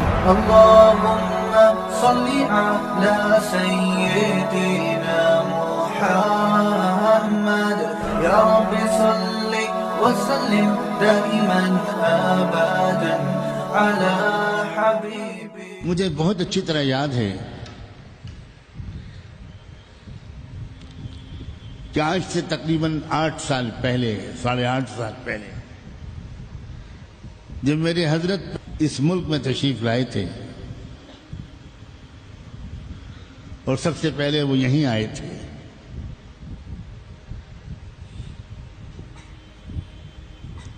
اللهم صل على سيدنا محمد يا رب صل وسلم دائما ابدا على حبيبي. مجھے بہت اچھی طرح یاد ہے کہ آج سے تقریباً 8 سال پہلے 8.5 سال پہلے جب میرے حضرت اس ملک میں تشریف لائے تھے اور سب سے پہلے وہ یہیں آئے تھے،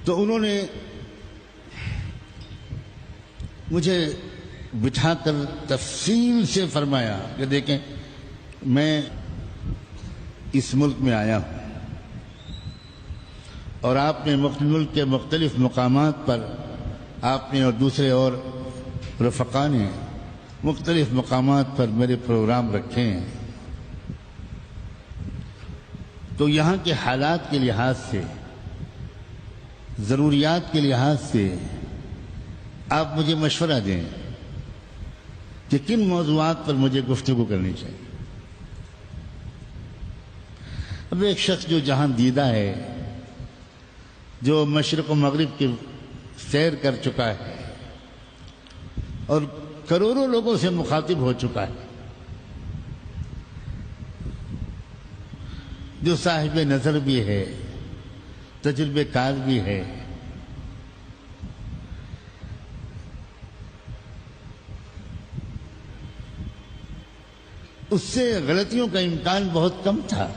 تو انہوں نے مجھے بٹھا کر تفصیل سے فرمایا کہ دیکھیں میں اس ملک میں آیا ہوں اور آپ نے ملک کے مختلف مقامات پر آپ نے اور دوسرے اور رفقا نے مختلف مقامات پر میرے پروگرام رکھے ہیں، تو یہاں کے حالات کے لحاظ سے، ضروریات کے لحاظ سے آپ مجھے مشورہ دیں کہ کن موضوعات پر مجھے گفتگو کرنی چاہیے. اب ایک شخص جو جہاں دیدہ ہے، جو مشرق و مغرب کی سیر کر چکا ہے اور کروڑوں لوگوں سے مخاطب ہو چکا ہے، جو صاحب نظر بھی ہے، تجربے کار بھی ہے، اس سے غلطیوں کا امکان بہت کم تھا،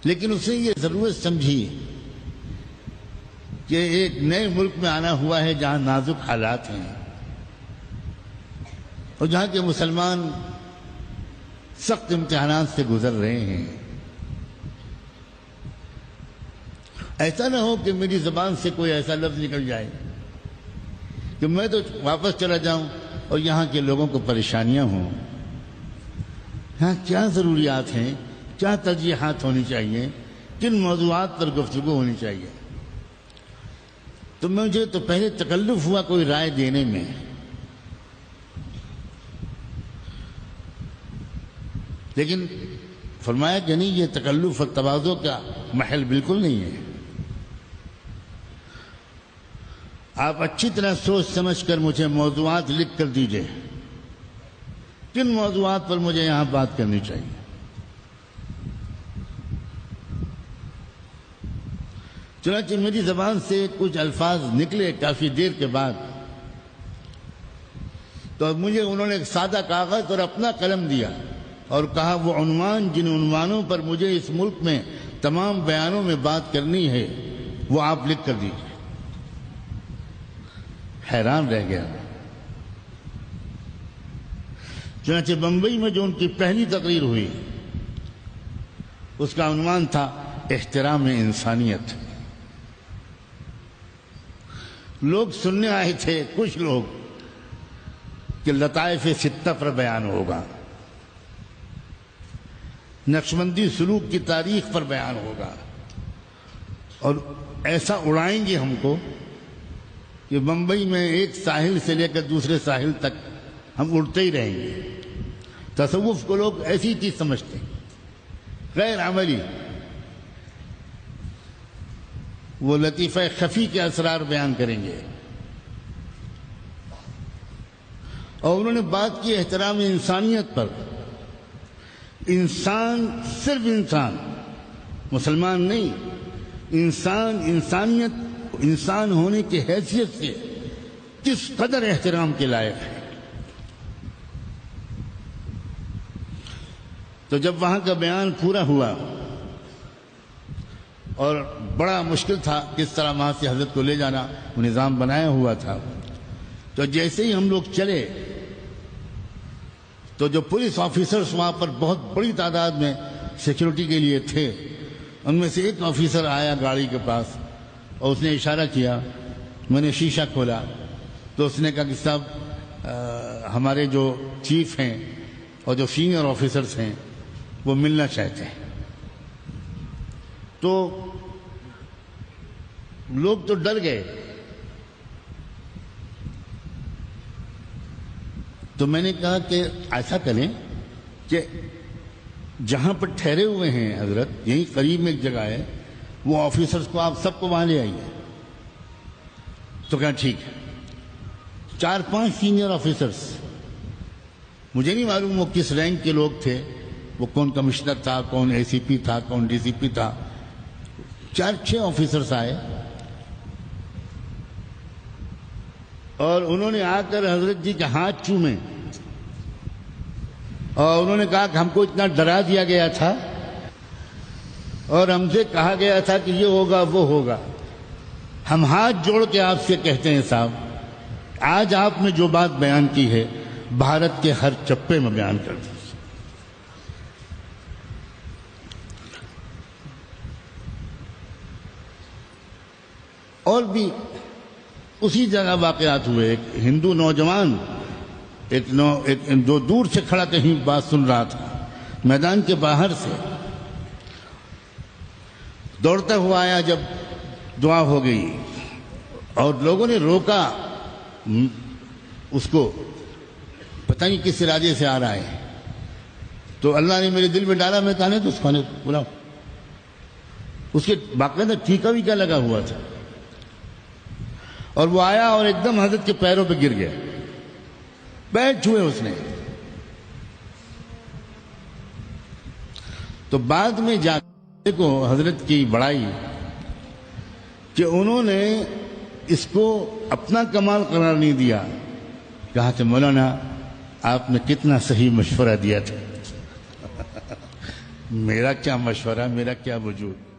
لیکن اس نے یہ ضرورت سمجھی کہ ایک نئے ملک میں آنا ہوا ہے جہاں نازک حالات ہیں اور جہاں کے مسلمان سخت امتحانات سے گزر رہے ہیں. ایسا نہ ہو کہ میری زبان سے کوئی ایسا لفظ نکل جائے کہ میں تو واپس چلا جاؤں اور یہاں کے لوگوں کو پریشانیاں ہوں. ہاں کیا ضروریات ہیں، کیا ترجیحات ہونی چاہیے، کن موضوعات پر گفتگو ہونی چاہیے. تو مجھے تو پہلے تکلف ہوا کوئی رائے دینے میں، لیکن فرمایا کہ نہیں، یہ تکلف اور تواضع کا محل بالکل نہیں ہے. آپ اچھی طرح سوچ سمجھ کر مجھے موضوعات لکھ کر دیجئے، کن موضوعات پر مجھے یہاں بات کرنی چاہیے. چنانچہ میری زبان سے کچھ الفاظ نکلے کافی دیر کے بعد، تو مجھے انہوں نے ایک سادہ کاغذ اور اپنا قلم دیا اور کہا وہ عنوان جن عنوانوں پر مجھے اس ملک میں تمام بیانوں میں بات کرنی ہے وہ آپ لکھ کر دیجیے. حیران رہ گیا. چنانچہ بمبئی میں جو ان کی پہلی تقریر ہوئی اس کا عنوان تھا احترام انسانیت. لوگ سننے آئے تھے کچھ لوگ کہ لطائف ستہ پر بیان ہوگا، نقشبندی سلوک کی تاریخ پر بیان ہوگا، اور ایسا اڑائیں گے ہم کو کہ بمبئی میں ایک ساحل سے لے کر دوسرے ساحل تک ہم اڑتے ہی رہیں گے. تصوف کو لوگ ایسی چیز سمجھتے ہیں غیر عملی. وہ لطیفہ خفی کے اسرار بیان کریں گے. اور انہوں نے بات کی احترام انسانیت پر. انسان صرف انسان، مسلمان نہیں، انسان، انسانیت، انسان ہونے کی حیثیت سے کس قدر احترام کے لائق ہے. تو جب وہاں کا بیان پورا ہوا اور بڑا مشکل تھا کس طرح وہاں سے حضرت کو لے جانا، وہ نظام بنایا ہوا تھا. تو جیسے ہی ہم لوگ چلے تو جو پولیس آفیسرز وہاں پر بہت بڑی تعداد میں سیکیورٹی کے لیے تھے، ان میں سے ایک آفیسر آیا گاڑی کے پاس اور اس نے اشارہ کیا. میں نے شیشہ کھولا تو اس نے کہا کہ صاحب ہمارے جو چیف ہیں اور جو سینئر آفیسرز ہیں وہ ملنا چاہتے ہیں. تو لوگ تو ڈر گئے تو میں نے کہا کہ ایسا کریں کہ جہاں پر ٹھہرے ہوئے ہیں حضرت یہیں قریب میں ایک جگہ ہے، وہ آفیسرز کو آپ سب کو وہاں لے آئیے. تو کہا ٹھیک ہے. 4-5 سینئر آفیسرز، مجھے نہیں معلوم وہ کس رینک کے لوگ تھے، وہ کون کمشنر تھا، کون اے سی پی تھا، کون ڈی سی پی تھا. 4-6 آفیسرز آئے اور انہوں نے آ کر حضرت جی کے ہاتھ چومے اور انہوں نے کہا کہ ہم کو اتنا ڈرا دیا گیا تھا اور ہم سے کہا گیا تھا کہ یہ ہوگا وہ ہوگا. ہم ہاتھ جوڑ کے آپ سے کہتے ہیں صاحب، آج آپ نے جو بات بیان کی ہے بھارت کے ہر چپے میں بیان کر دی. اور بھی اسی جگہ واقعات ہوئے. ایک ہندو نوجوان جو دور سے کھڑا کہیں بات سن رہا تھا، میدان کے باہر سے دوڑتا ہوا آیا. جب دعا ہو گئی اور لوگوں نے روکا اس کو، پتہ نہیں کس ارادے سے آ رہا ہے، تو اللہ نے میرے دل میں ڈالا. میں کہا نہیں تو اس کو بلاؤ. اس کے باقاعدہ ٹھیکا بھی کیا لگا ہوا تھا، اور وہ آیا اور ایک دم حضرت کے پیروں پہ گر گیا. پیر چھوئے اس نے. تو بعد میں جا کو حضرت کی بڑائی کہ انہوں نے اس کو اپنا کمال قرار نہیں دیا. کہا کہ مولانا آپ نے کتنا صحیح مشورہ دیا تھا. میرا کیا مشورہ، میرا کیا وجود.